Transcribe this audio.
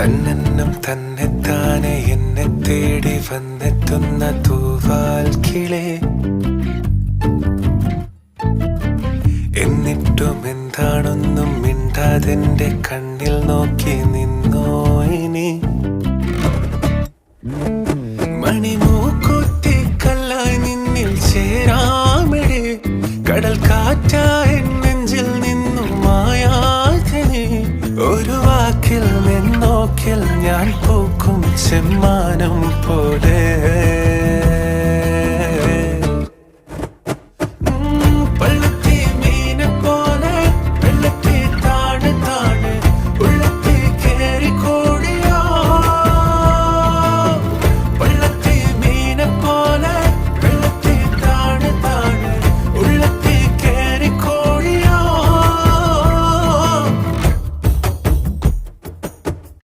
തന്നെന്നും തന്നെത്താനെ എന്നെ തേടി വന്നെത്തുന്ന തൂവാൽ കിളേ, എന്നിട്ടും എന്താണൊന്നും മിണ്ടാതെന്റെ കണ്ണിൽ നോക്കി നിന്നോ ഇനി. മണിമൂക്കുത്തി കല്ലായി നിന്നിൽ ചേരാമിടേ, കടൽ കാറ്റായി നെഞ്ചിൽ നിന്നും മായാതിനി. ഒരു വാക്കിൽ നിന്നോക്കിൽ ഞാൻ പൂക്കും ചെമ്മാനം പോലെ.